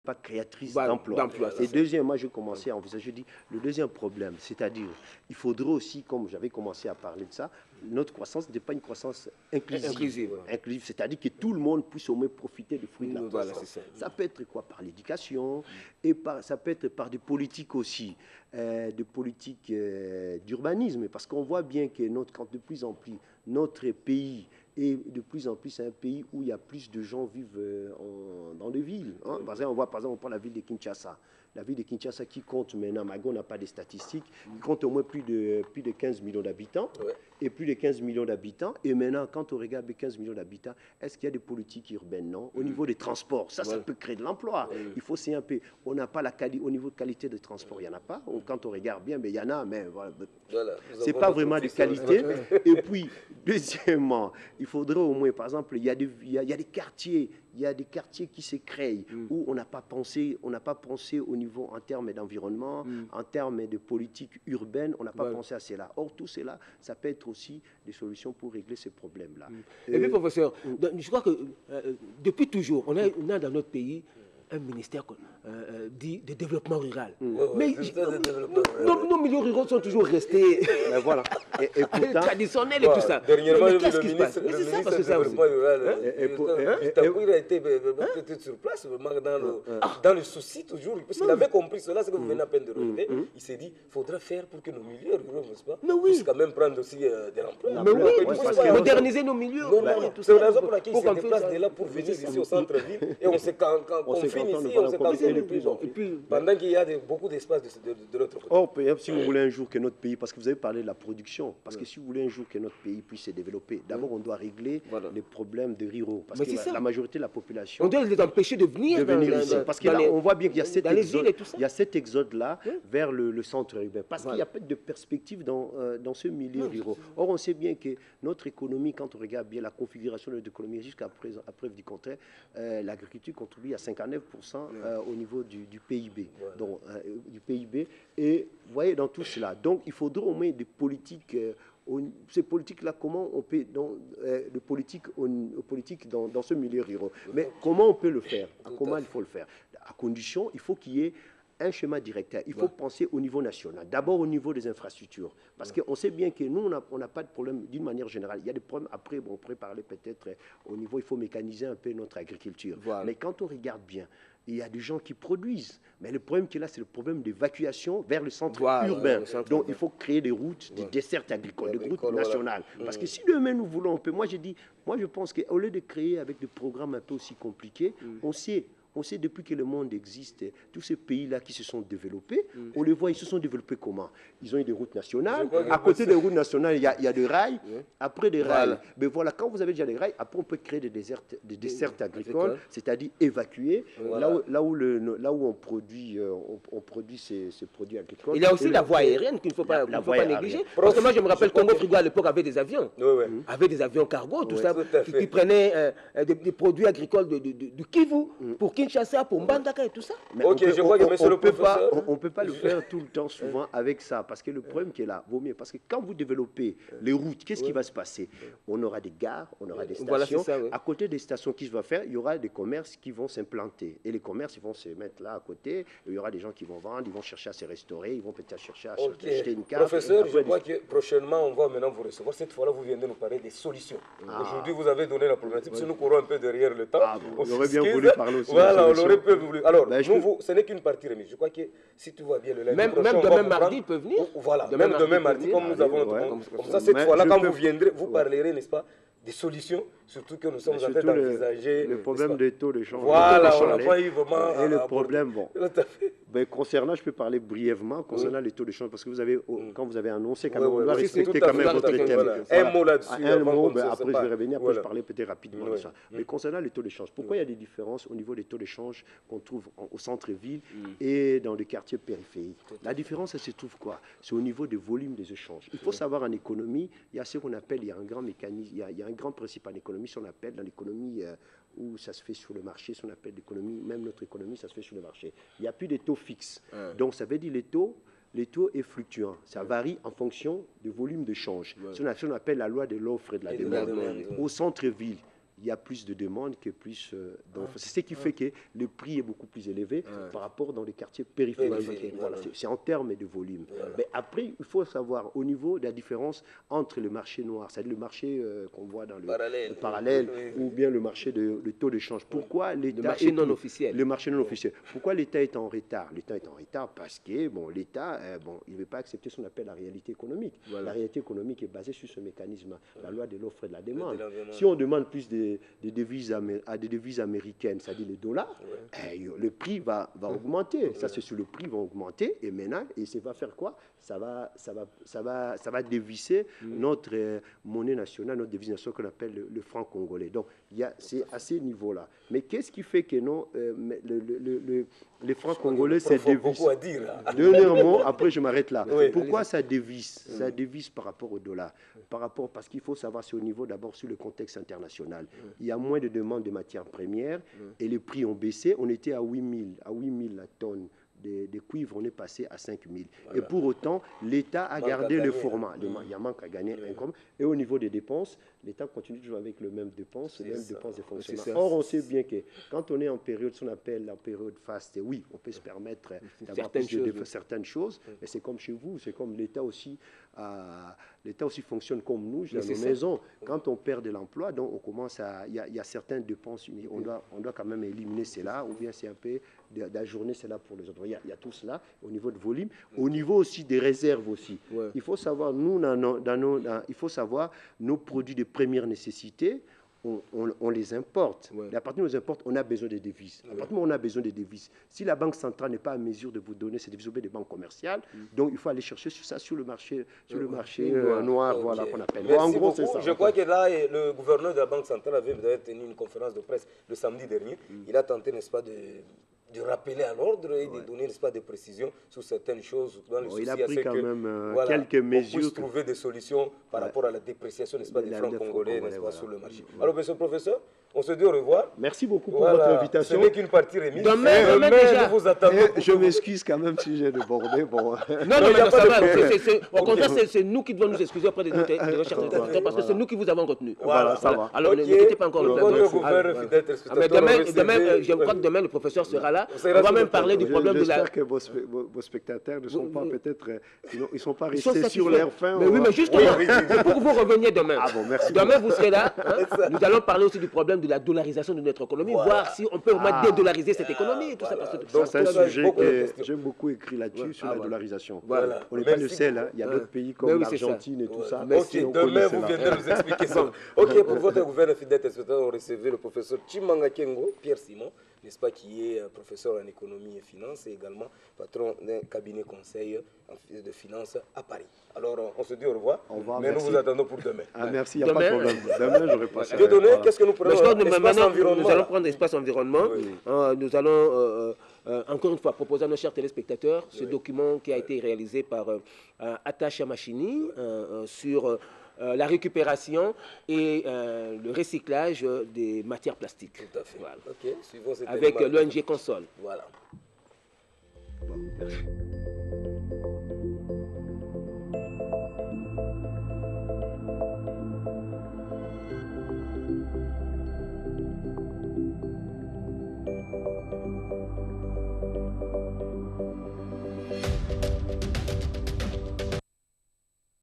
pas créatrice Voilà, d'emplois. c'est Et ça. deuxièmement, je commençais à envisager, je dis, le deuxième problème, c'est-à-dire, il faudrait aussi, comme j'avais commencé à parler de ça, notre croissance n'est pas une croissance inclusive. Inclusive, ouais. Inclusive, c'est-à-dire que tout le monde puisse au moins profiter du fruit de la Voilà, croissance. c'est ça. Ça peut être quoi? Par l'éducation, et ça peut être par des politiques aussi, des politiques d'urbanisme, parce qu'on voit bien que quand de plus en plus notre pays et de plus en plus, c'est un pays où il y a plus de gens vivent dans les villes. Hein. Par exemple, on prend la ville de Kinshasa. La ville de Kinshasa qui compte maintenant, Mago n'a pas de statistiques, qui compte au moins plus de 15 millions d'habitants. Ouais. Et plus de 15 millions d'habitants. Et maintenant, quand on regarde les 15 millions d'habitants, est-ce qu'il y a des politiques urbaines? Non. Au niveau des transports, ça peut créer de l'emploi. Il faut c'est un peu. On n'a pas la qualité, au niveau de qualité de transport, il n'y en a pas. Quand on regarde bien, mais il y en a, mais voilà. C'est pas vraiment de qualité. Et puis, deuxièmement, il faudrait au moins, par exemple, il y a des quartiers. Il y a des quartiers qui se créent où on n'a pas pensé au niveau en termes d'environnement, en termes de politique urbaine, on n'a pas pensé à cela. Or, tout cela, ça peut être aussi des solutions pour régler ces problèmes-là. Et puis, professeur, je crois que depuis toujours, on a dans notre pays un ministère dit de développement rural. Mais nos milieux ruraux sont toujours restés traditionnels et tout ça. Dernièrement, qu'est-ce qui se passe? Mais c'est ça, parce que ça aussi. Il a été peut-être sur place, vraiment dans le souci toujours. Parce qu'il avait compris cela, ce que vous venez à peine de relever. Il s'est dit, il faudra faire pour que nos milieux ruraux, n'est-ce pas, puissent quand même prendre aussi de l'emploi. Mais oui, moderniser nos milieux. C'est la raison pour laquelle il se déplace de là pour venir ici au centre-ville. Et on se confine ici, on se cantonne de plus en plus. Pendant qu'il y a beaucoup d'espace de l'autre côté. Or, si vous voulez un jour que notre pays, parce que vous avez parlé de la production, parce que si vous voulez un jour que notre pays puisse se développer, d'abord on doit régler les problèmes de ruraux. Parce que la majorité de la population... On doit les empêcher de venir ici. Parce que là, on voit bien qu'il y a cet exode-là vers le centre urbain. Parce qu'il n'y a pas de perspective dans ce milieu rural. Or, on sait bien que notre économie, quand on regarde bien la configuration de notre économie, jusqu'à présent, à preuve du contraire, l'agriculture contribue à 59% au niveau du PIB. Donc, du PIB. Et vous voyez, dans tout cela, donc il faudrait au moins des politiques, ces politiques-là, comment on peut, de politique dans ce milieu rural. Mais comment on peut le faire? Comment il faut le faire? À condition, il faut qu'il y ait un schéma directeur. Il faut penser au niveau national, d'abord au niveau des infrastructures. Parce qu'on sait bien que nous, on n'a pas de problème d'une manière générale. Il y a des problèmes, après, on pourrait parler peut-être au niveau, il faut mécaniser un peu notre agriculture. Mais quand on regarde bien, il y a des gens qui produisent. Mais le problème qu'il y a, c'est le problème d'évacuation vers le centre urbain. Donc, il faut créer des routes, des dessertes agricoles, des routes nationales. Parce que si demain nous voulons, moi je pense qu'au lieu de créer avec des programmes un peu aussi compliqués, on sait depuis que le monde existe, tous ces pays-là qui se sont développés, on les voit, ils se sont développés comment? Ils ont eu des routes nationales. À côté des routes nationales, il y a des rails. Après des rails, mais voilà, quand vous avez déjà des rails, après on peut créer des dessertes agricoles, c'est-à-dire évacuer là où on produit ces produits agricoles. Il y a aussi la voie aérienne qu'il ne faut pas négliger. Parce que moi, je me rappelle que Congo Frigo à l'époque avait des avions. Avait des avions cargo, tout ça, qui prenaient des produits agricoles du Kivu pour Kinshasa, pour Mbandaka et tout ça. Mais on ne peut pas le faire tout le temps, souvent, avec ça. Parce que le problème qui est là, vaut mieux. Parce que quand vous développez les routes, qu'est-ce qui va se passer? On aura des gares, on aura des stations. À côté des stations, qu'est-ce qu'il va faire? Il y aura des commerces qui vont s'implanter. Et les commerces, ils vont se mettre là à côté. Il y aura des gens qui vont vendre, ils vont chercher à se restaurer, ils vont peut-être chercher à acheter une carte. Professeur, je crois que prochainement, on va maintenant vous recevoir. Cette fois-là, vous viendrez nous parler des solutions. Aujourd'hui, vous avez donné la problématique. Si nous courons un peu derrière le temps, on aurait bien voulu parler aussi. Voilà, on aurait pu voulu. Alors, ce n'est qu'une partie remise. Je crois que si tu vois bien le lundi même prochain, demain mardi, il peut venir. Voilà, même demain mardi, comme nous avons. Comme ça, cette fois-là, quand vous viendrez, vous parlerez, n'est-ce pas, des solutions, surtout que nous sommes en train d'envisager. Le problème des taux de change. Voilà, on n'a pas eu vraiment. Et le problème, bon. Tout à fait. Ben, concernant, je peux parler brièvement concernant les taux de change, parce que vous avez, quand vous avez annoncé, quand même, on doit respecter quand même votre thème. Un mot là-dessus. Un mot, après je vais revenir, après je parlais peut-être rapidement de ça. Mais concernant les taux de change, pourquoi il y a des différences au niveau des taux de change qu'on trouve au centre-ville et dans les quartiers périphériques? La différence, elle se trouve quoi? C'est au niveau des volumes des échanges. Il faut savoir en économie, il y a ce qu'on appelle, il y a un grand mécanisme, il y a un grand principe en économie, ce qu'on appelle dans l'économie où ça se fait sur le marché, ce qu'on appelle l'économie, même notre économie, ça se fait sur le marché. Il n'y a plus de taux fixes. Donc, ça veut dire les taux est fluctuant. Ça varie en fonction du volume de change. C'est ce qu'on appelle la loi de l'offre et de la demande. Au centre-ville, il y a plus de demandes que plus d'offres. C'est ce qui fait que le prix est beaucoup plus élevé par rapport dans les quartiers périphériques. Voilà, c'est en termes de volume. Mais après, il faut savoir au niveau de la différence entre le marché noir, c'est-à-dire le marché qu'on voit dans le parallèle, ou bien le marché de taux de change. Pourquoi l'État... Le marché non officiel. Le marché non officiel. Pourquoi l'État est en retard? L'État est en retard parce que l'État, il ne veut pas accepter ce qu'on appelle la réalité économique. Voilà. La réalité économique est basée sur ce mécanisme, la loi de l'offre et de la demande. Si on demande plus des devises américaines, c'est-à-dire les dollars, le prix va augmenter. Ça, c'est sur le prix va augmenter. Et maintenant, ça va faire quoi? Ça va dévisser notre monnaie nationale, notre devise nationale qu'on appelle le franc congolais. Donc, c'est à ce niveau-là. Mais qu'est-ce qui fait que non, les francs congolais, c'est dévisse? Beaucoup à dire. Dernièrement, après je m'arrête là. Pourquoi ça dévisse? Ça dévisse par rapport au dollar. Parce qu'il faut savoir, c'est au niveau d'abord sur le contexte international. Il y a moins de demandes de matières premières et les prix ont baissé. On était à 8 000 la tonne. De cuivre, on est passé à 5 000. Voilà. Et pour autant, l'État a gardé le format. Il y a manque à gagner. Et au niveau des dépenses, l'État continue toujours avec le même dépenses, les mêmes dépenses de fonctionnement. Or, on sait bien que quand on est en période, ce qu'on appelle la période faste, oui, on peut se permettre d'avoir certaines choses, mais c'est comme chez vous, c'est comme l'État aussi. L'État aussi fonctionne comme nous, dans nos maisons. Quand on perd de l'emploi, donc on commence à... Il y a certaines dépenses, on doit quand même éliminer cela, ou bien c'est un peu d'ajourner cela pour les autres. Il y a tout cela au niveau de volume, au niveau aussi des réserves aussi. Il faut savoir, nous, il faut savoir nos produits de première nécessité, on les importe. Et à partir de nous importe, on a besoin de devises. À partir du moment où on a besoin de devises, si la Banque centrale n'est pas en mesure de vous donner ces devises au des banques commerciales, donc il faut aller chercher sur le marché, noir, voilà qu'on appelle. En gros, c'est ça. Je crois que là, le gouverneur de la Banque centrale avait tenu une conférence de presse le samedi dernier. Il a tenté, n'est-ce pas, de rappeler à l'ordre et de donner, n'est-ce pas, des précisions sur certaines choses. Dans le il a pris quand même quelques mesures. On puisse trouver des solutions par rapport à la dépréciation, n'est-ce pas, des francs congolais, n'est-ce pas, sur le marché. Alors, monsieur le professeur, on se dit au revoir. Merci beaucoup pour votre invitation. Ce n'est qu'une partie remise. Demain déjà. Nous vous attendons. Je m'excuse quand même si j'ai débordé. Non, ça va. Au contraire, c'est nous qui devons nous excuser auprès de nos chers téléspectateurs parce que c'est nous qui vous avons retenu. Voilà, ça va. Alors, n'inquiétez pas encore. Demain, je crois que demain, le professeur sera là. On va même parler du problème de la... J'espère que vos spectateurs ne sont pas peut-être... Ils ne sont pas restés sur leur faim. Mais oui, mais justement, c'est pour que vous reveniez demain. Ah bon, merci. Demain, vous serez là. Nous allons parler aussi du problème de la dollarisation de notre économie, voir si on peut vraiment dédollariser cette économie. Tout ça, c'est un sujet que j'ai beaucoup écrit là-dessus, sur la dollarisation. On n'est pas le seul. Il y a d'autres pays comme l'Argentine et tout ça. Demain, vous viendrez nous expliquer ça. Ok, pour votre gouverneur fidèle téléspectateur, on recevait le professeur Chimanga Kengo, Pierre Simon, n'est-ce pas, qui est professeur en économie et finance et également patron d'un cabinet conseil de finance à Paris. Alors, on se dit au revoir, mais nous vous attendons pour demain. Merci, il n'y a pas de problème. Demain, j'aurai pas ça. Qu'est-ce que nous prenons? Nous allons prendre espace environnement. Nous allons, encore une fois, proposer à nos chers téléspectateurs ce document qui a été réalisé par Attache Machini sur... la récupération et le recyclage des matières plastiques. Tout à fait. Voilà. Okay. Avec l'ONG Console. Voilà. Bon, merci.